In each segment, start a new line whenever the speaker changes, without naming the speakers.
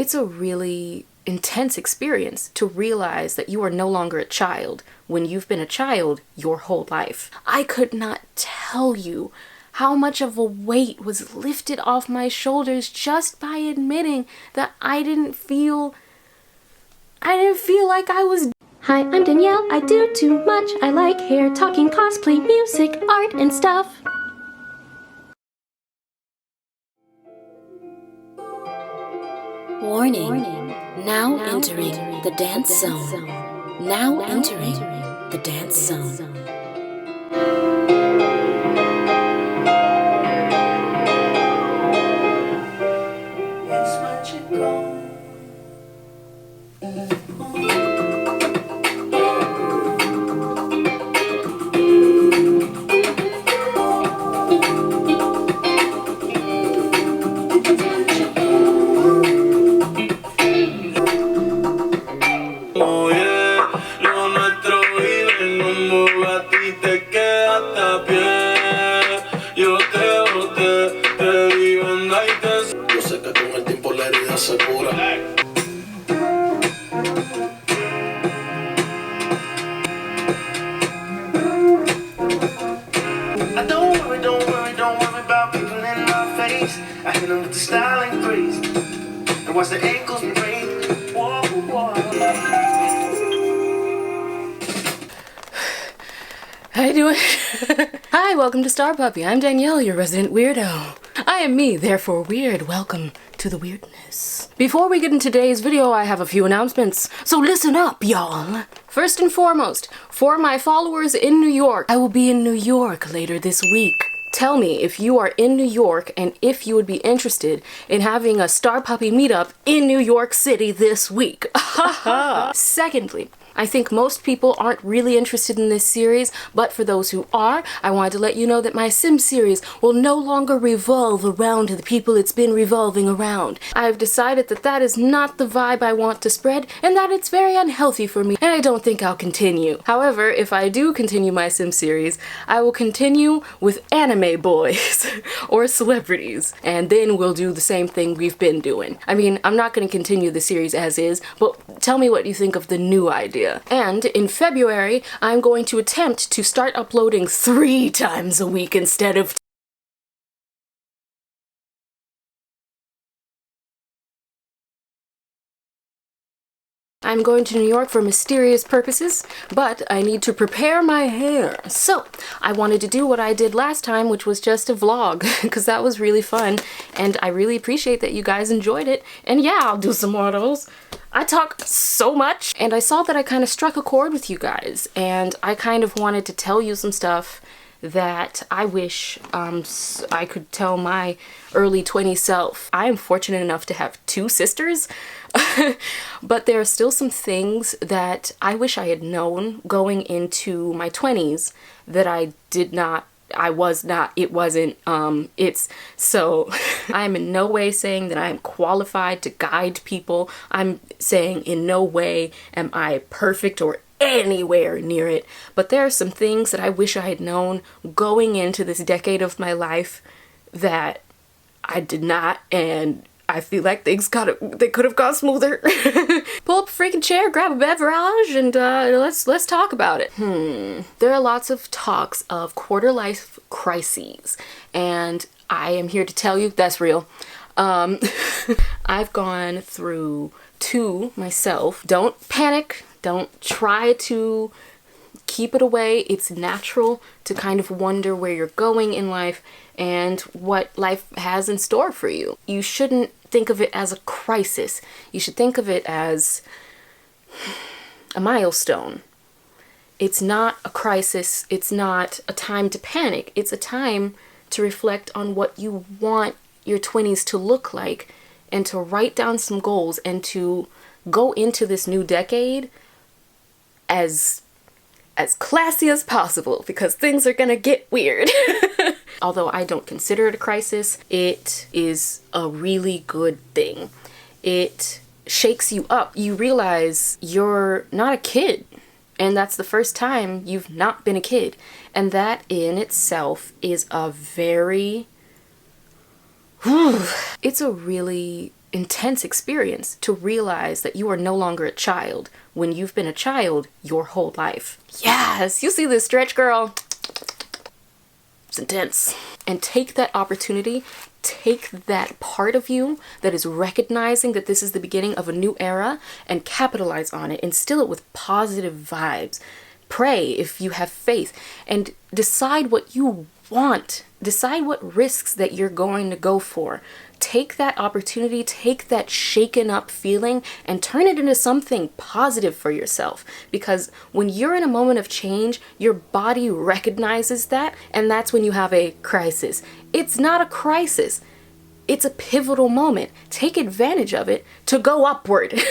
It's a really intense experience to realize that you are no longer a child when you've been a child your whole life. I could not tell you how much of a weight was lifted off my shoulders just by admitting that I didn't feel like I was. Hi, I'm Danielle. I do too much. I like hair, talking, cosplay, music, art, and stuff.
Warning. Now entering the dance zone. Now entering the dance zone.
I hit them with the style and grace, and watch the ankles break. Whoa, whoa.
How you doing? Hi, welcome to StarPuppy. I'm Danielle, your resident weirdo. I am me, therefore weird. Welcome to the weirdness. Before we get into today's video, I have a few announcements, so listen up, y'all. First and foremost, for my followers in New York, I will be in New York later this week. Tell me if you are in New York and if you would be interested in having a StarPuppy meetup in New York City this week. Secondly, I think most people aren't really interested in this series, but for those who are, I wanted to let you know that my Sim series will no longer revolve around the people it's been revolving around. I've decided that that is not the vibe I want to spread, and that it's very unhealthy for me, and I don't think I'll continue. However, if I do continue my Sim series, I will continue with anime boys or celebrities, and then we'll do the same thing we've been doing. I mean, I'm not going to continue the series as is, but tell me what you think of the new idea. And in February, I'm going to attempt to start uploading 3 times a week instead of I'm going to New York for mysterious purposes, but I need to prepare my hair. So, I wanted to do what I did last time, which was just a vlog, because that was really fun, and I really appreciate that you guys enjoyed it. And yeah, I'll do some more of those. I talk so much, and I saw that I kind of struck a chord with you guys, and I kind of wanted to tell you some stuff that I wish I could tell my early 20s self. I am fortunate enough to have 2 sisters, but there are still some things that I wish I had known going into my 20s that I did not, it wasn't, so I'm in no way saying that I am qualified to guide people. I'm saying in no way am I perfect or anywhere near it, but there are some things that I wish I had known going into this decade of my life that I did not, and I feel like things they could have gone smoother. Pull up a freaking chair, grab a beverage, and let's talk about it. There are lots of talks of quarter life crises, and I am here to tell you that's real. I've gone through 2 myself. Don't panic. Don't try to keep it away. It's natural to kind of wonder where you're going in life and what life has in store for you. You shouldn't think of it as a crisis. You should think of it as a milestone. It's not a crisis. It's not a time to panic. It's a time to reflect on what you want your 20s to look like and to write down some goals and to go into this new decade as classy as possible, because things are gonna get weird. Although I don't consider it a crisis, it is a really good thing. It shakes you up. You realize you're not a kid, and that's the first time you've not been a kid. And that in itself is a very... it's a really intense experience to realize that you are no longer a child when you've been a child your whole life. Yes, you see this stretch, girl? It's intense. And take that opportunity, take that part of you that is recognizing that this is the beginning of a new era and capitalize on it. Instill it with positive vibes. Pray if you have faith and decide what you want. Decide what risks that you're going to go for. Take that opportunity, take that shaken up feeling and turn it into something positive for yourself. Because when you're in a moment of change, your body recognizes that, and that's when you have a crisis. It's not a crisis. It's a pivotal moment. Take advantage of it to go upward.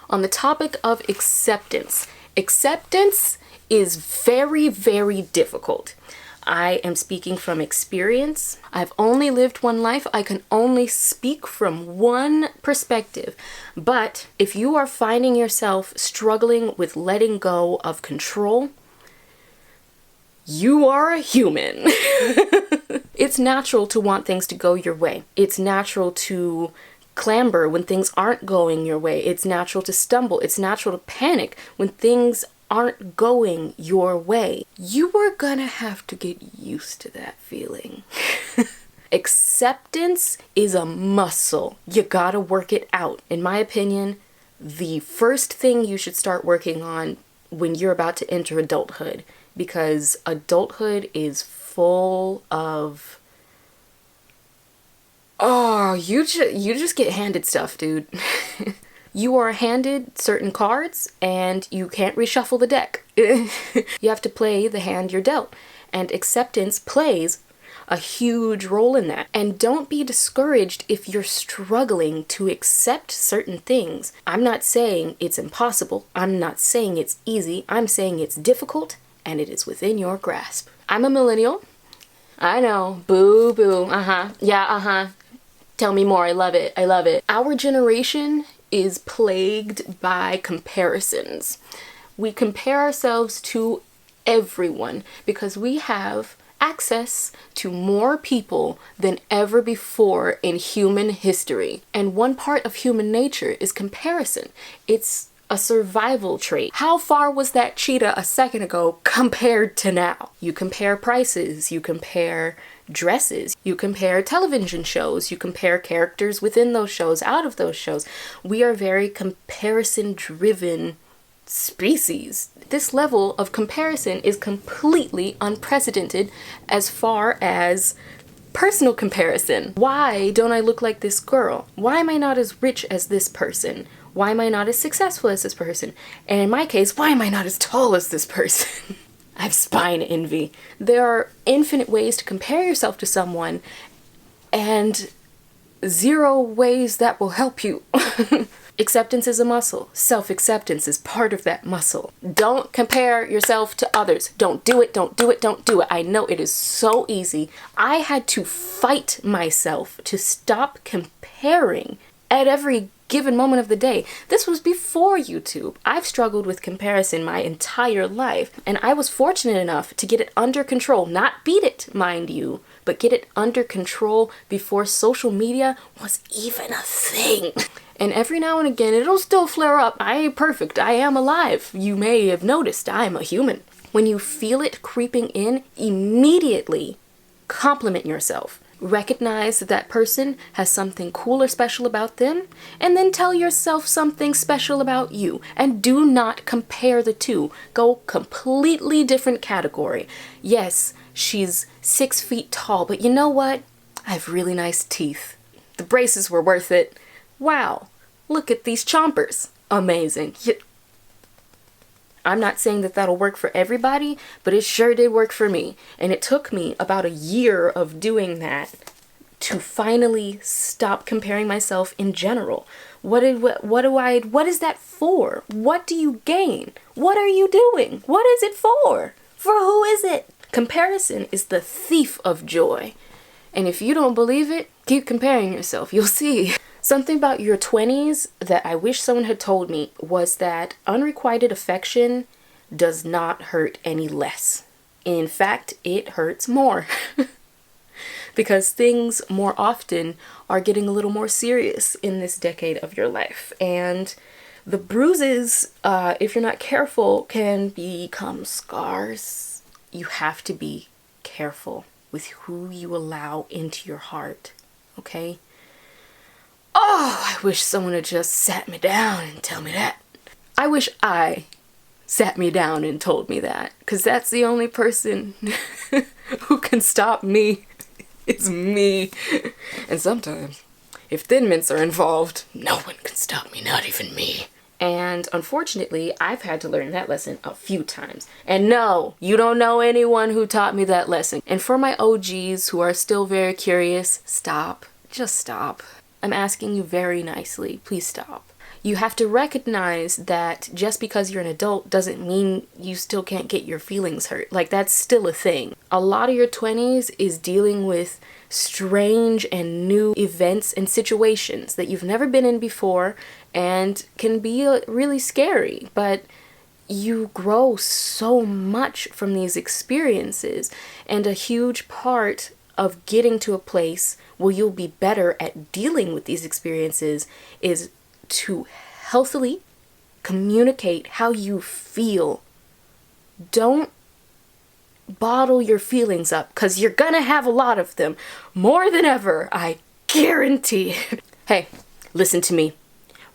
On the topic of acceptance, acceptance is very, very difficult. I am speaking from experience. I've only lived one life. I can only speak from one perspective. But if you are finding yourself struggling with letting go of control, you are a human. It's natural to want things to go your way. It's natural to clamber when things aren't going your way. It's natural to stumble. It's natural to panic when things aren't going your way. You are gonna have to get used to that feeling. Acceptance is a muscle. You gotta work it out. In my opinion, the first thing you should start working on when you're about to enter adulthood, because adulthood is full of you just get handed stuff, dude. You are handed certain cards and you can't reshuffle the deck. You have to play the hand you're dealt. And acceptance plays a huge role in that. And don't be discouraged if you're struggling to accept certain things. I'm not saying it's impossible. I'm not saying it's easy. I'm saying it's difficult and it is within your grasp. I'm a millennial. I know. Boo, boo. Yeah, Tell me more. I love it. I love it. Our generation is plagued by comparisons. We compare ourselves to everyone because we have access to more people than ever before in human history. And one part of human nature is comparison. It's a survival trait. How far was that cheetah a second ago compared to now? You compare prices, you compare dresses, you compare television shows, you compare characters within those shows, out of those shows. We are very comparison-driven species. This level of comparison is completely unprecedented as far as personal comparison. Why don't I look like this girl? Why am I not as rich as this person? Why am I not as successful as this person? And in my case, why am I not as tall as this person? I have spine envy. There are infinite ways to compare yourself to someone and zero ways that will help you. Acceptance is a muscle. Self-acceptance is part of that muscle. Don't compare yourself to others. Don't do it, don't do it, don't do it. I know it is so easy. I had to fight myself to stop comparing at every given moment of the day. This was before YouTube. I've struggled with comparison my entire life, and I was fortunate enough to get it under control. Not beat it, mind you, but get it under control before social media was even a thing. And every now and again, it'll still flare up. I ain't perfect. I am alive. You may have noticed I'm a human. When you feel it creeping in, immediately compliment yourself. Recognize that that person has something cool or special about them, and then tell yourself something special about you. And do not compare the two. Go completely different category. Yes, she's 6 feet tall, but you know what? I have really nice teeth. The braces were worth it. Wow, look at these chompers. Amazing. I'm not saying that that'll work for everybody, but it sure did work for me. And it took me about a year of doing that to finally stop comparing myself in general. What is that for? What do you gain? What are you doing? What is it for? For who is it? Comparison is the thief of joy. And if you don't believe it, keep comparing yourself. You'll see. Something about your 20s that I wish someone had told me was that unrequited affection does not hurt any less. In fact, it hurts more. because things more often are getting a little more serious in this decade of your life. And the bruises, if you're not careful, can become scars. You have to be careful with who you allow into your heart, okay? Oh, I wish someone had just sat me down and tell me that. I wish I sat me down and told me that, because that's the only person who can stop me is me. And sometimes, if Thin Mints are involved, no one can stop me, not even me. And unfortunately, I've had to learn that lesson a few times. And no, you don't know anyone who taught me that lesson. And for my OGs who are still very curious, stop. Just stop. I'm asking you very nicely, please stop. You have to recognize that just because you're an adult doesn't mean you still can't get your feelings hurt. Like, that's still a thing. A lot of your 20s is dealing with strange and new events and situations that you've never been in before and can be really scary. But you grow so much from these experiences, and a huge part of getting to a place where you'll be better at dealing with these experiences is to healthily communicate how you feel. Don't bottle your feelings up, because you're gonna have a lot of them. More than ever, I guarantee it. Hey, listen to me.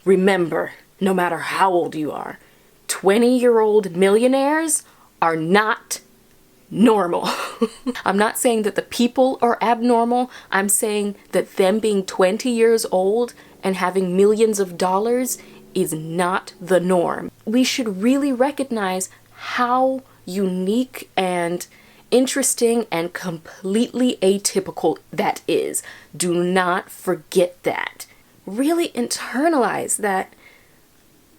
Remember, no matter how old you are, 20-year-old millionaires are not normal. I'm not saying that the people are abnormal. I'm saying that them being 20 years old and having millions of dollars is not the norm. We should really recognize how unique and interesting and completely atypical that is. Do not forget that. Really internalize that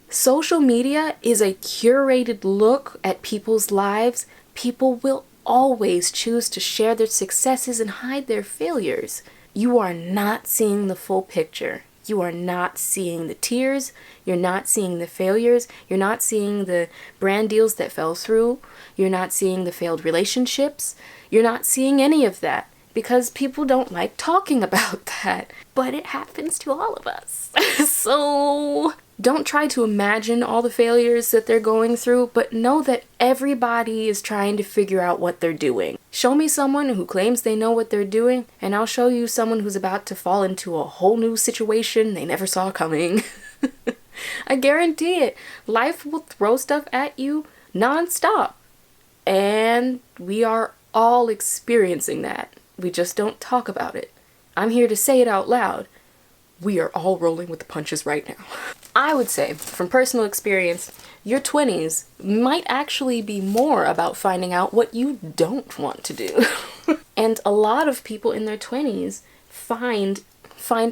social media is a curated look at people's lives. People will always choose to share their successes and hide their failures. You are not seeing the full picture. You are not seeing the tears. You're not seeing the failures. You're not seeing the brand deals that fell through. You're not seeing the failed relationships. You're not seeing any of that because people don't like talking about that. But it happens to all of us. So don't try to imagine all the failures that they're going through, but know that everybody is trying to figure out what they're doing. Show me someone who claims they know what they're doing, and I'll show you someone who's about to fall into a whole new situation they never saw coming. I guarantee it. Life will throw stuff at you nonstop. And we are all experiencing that. We just don't talk about it. I'm here to say it out loud. We are all rolling with the punches right now. I would say, from personal experience, your 20s might actually be more about finding out what you don't want to do. And a lot of people in their 20s find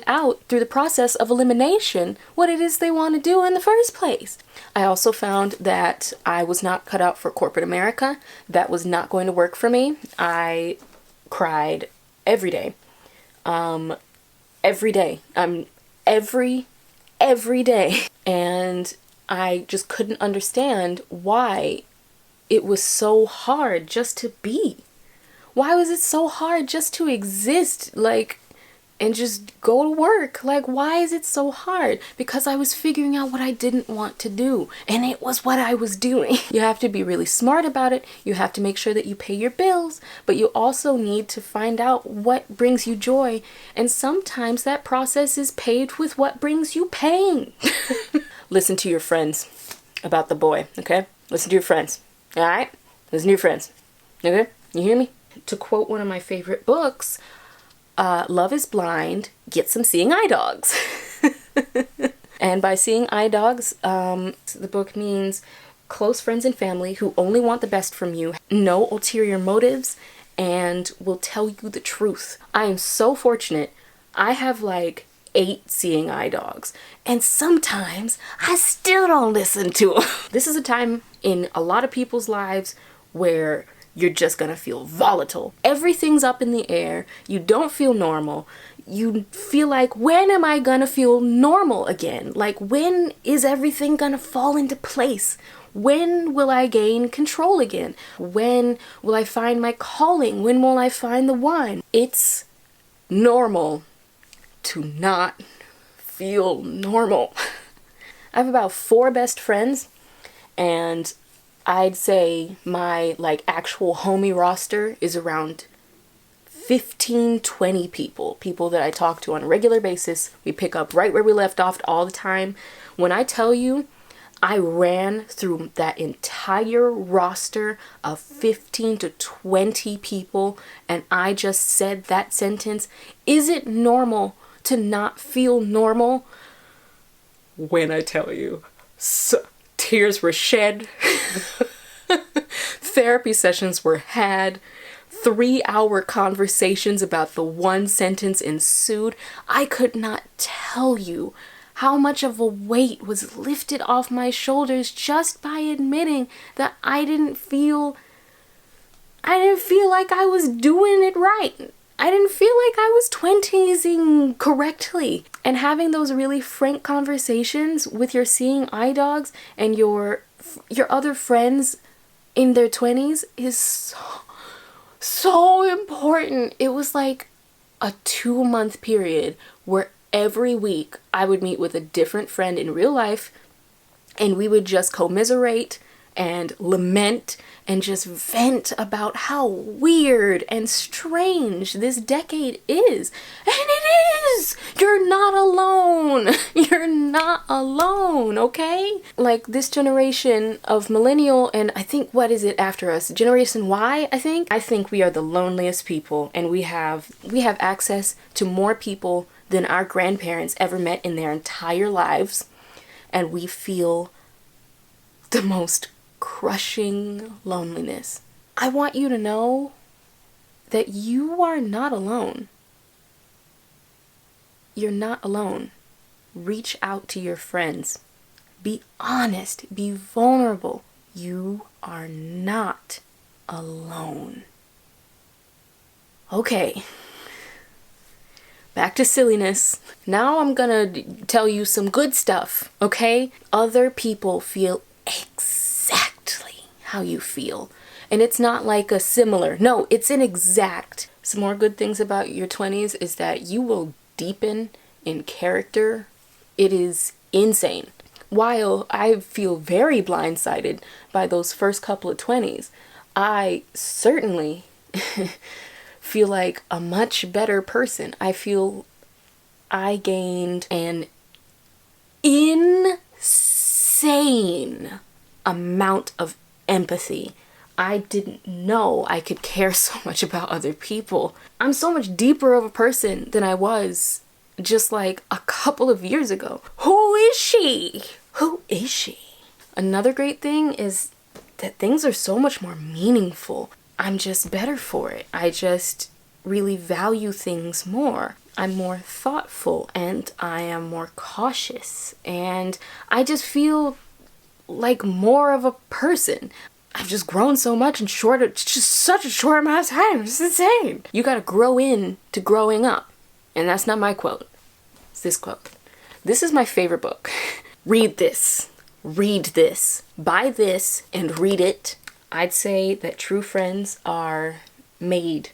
out through the process of elimination what it is they want to do in the first place. I also found that I was not cut out for corporate America. That was not going to work for me. I cried every day. Every day. Every day. And I just couldn't understand why it was so hard just to be. Why was it so hard just to exist? And just go to work. Why is it so hard? Because I was figuring out what I didn't want to do. And it was what I was doing. You have to be really smart about it. You have to make sure that you pay your bills. But you also need to find out what brings you joy. And sometimes that process is paid with what brings you pain. Listen to your friends about the boy, okay? Listen to your friends, all right? Listen to your friends, okay? You hear me? To quote one of my favorite books, love is blind, get some seeing eye dogs. And by seeing eye dogs, the book means close friends and family who only want the best from you, no ulterior motives, and will tell you the truth. I am so fortunate. I have 8 seeing eye dogs, and sometimes I still don't listen to them. This is a time in a lot of people's lives where you're just gonna feel volatile. Everything's up in the air. You don't feel normal. You feel like, when am I gonna feel normal again? When is everything gonna fall into place? When will I gain control again? When will I find my calling? When will I find the one? It's normal to not feel normal. I have about 4 best friends, and I'd say my like actual homie roster is around 15, 20 people that I talk to on a regular basis. We pick up right where we left off all the time. When I tell you, I ran through that entire roster of 15 to 20 people and I just said that sentence, is it normal to not feel normal? When I tell you, tears were shed, therapy sessions were had, 3-hour conversations about the one sentence ensued. I could not tell you how much of a weight was lifted off my shoulders just by admitting that I didn't feel like I was doing it right. I didn't feel like I was 20'sing correctly. And having those really frank conversations with your seeing eye dogs and your other friends in their 20's is so important. It was like a 2-month period where every week I would meet with a different friend in real life and we would just commiserate and lament and just vent about how weird and strange this decade is. And it is! You're not alone! You're not alone, okay? Like this generation of millennial and I think, what is it after us? Generation Y, I think? I think we are the loneliest people and we have access to more people than our grandparents ever met in their entire lives. And we feel the most crushing loneliness. I want you to know that you are not alone. You're not alone. Reach out to your friends. Be honest. Be vulnerable. You are not alone. Okay. Back to silliness. Now I'm gonna tell you some good stuff, okay? Other people feel exactly how you feel. And it's not like a similar. No, it's an exact. Some more good things about your 20's is that you will deepen in character. It is insane. While I feel very blindsided by those first couple of 20's, I certainly feel like a much better person. I feel I gained an insane amount of empathy. I didn't know I could care so much about other people. I'm so much deeper of a person than I was just like a couple of years ago. Who is she? Who is she? Another great thing is that things are so much more meaningful. I'm just better for it. I just really value things more. I'm more thoughtful and I am more cautious and I just feel like more of a person. I've just grown so much in just such a short amount of time. It's insane. You gotta grow into growing up. And that's not my quote. It's this quote. This is my favorite book. Read this. Read this. Buy this and read it. I'd say that true friends are made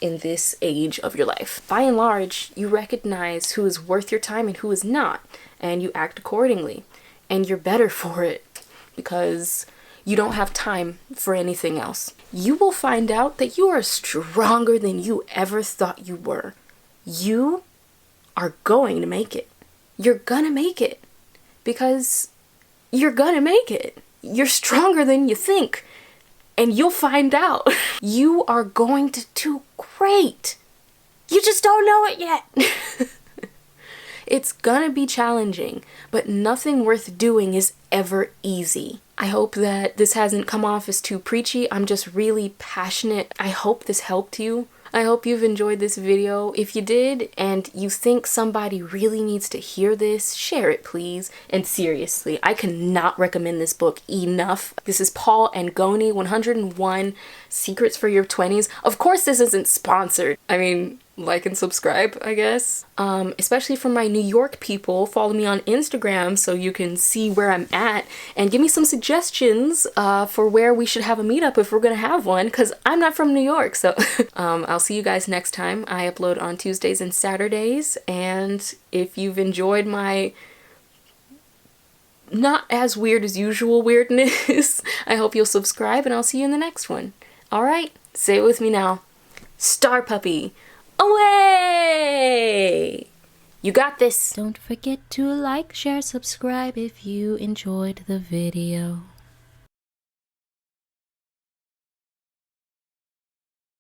in this age of your life. By and large, you recognize who is worth your time and who is not, and you act accordingly. And you're better for it because you don't have time for anything else. You will find out that you are stronger than you ever thought you were. You are going to make it. You're gonna make it because you're gonna make it. You're stronger than you think. And you'll find out. You are going to do great. You just don't know it yet. It's gonna be challenging, but nothing worth doing is ever easy. I hope that this hasn't come off as too preachy. I'm just really passionate. I hope this helped you. I hope you've enjoyed this video. If you did and you think somebody really needs to hear this, share it please. And seriously, I cannot recommend this book enough. This is Paul and Goni, 101 Secrets for Your 20's. Of course this isn't sponsored. I mean, like and subscribe, I guess. Especially for my New York people, follow me on Instagram so you can see where I'm at and give me some suggestions for where we should have a meetup if we're gonna have one, because I'm not from New York. So I'll see you guys next time. I upload on Tuesdays and Saturdays, and if you've enjoyed my not as weird as usual weirdness, I hope you'll subscribe, and I'll see you in the next one. Alright, say it with me now. StarPuppy, away! You got this!
Don't forget to like, share, subscribe if you enjoyed the video.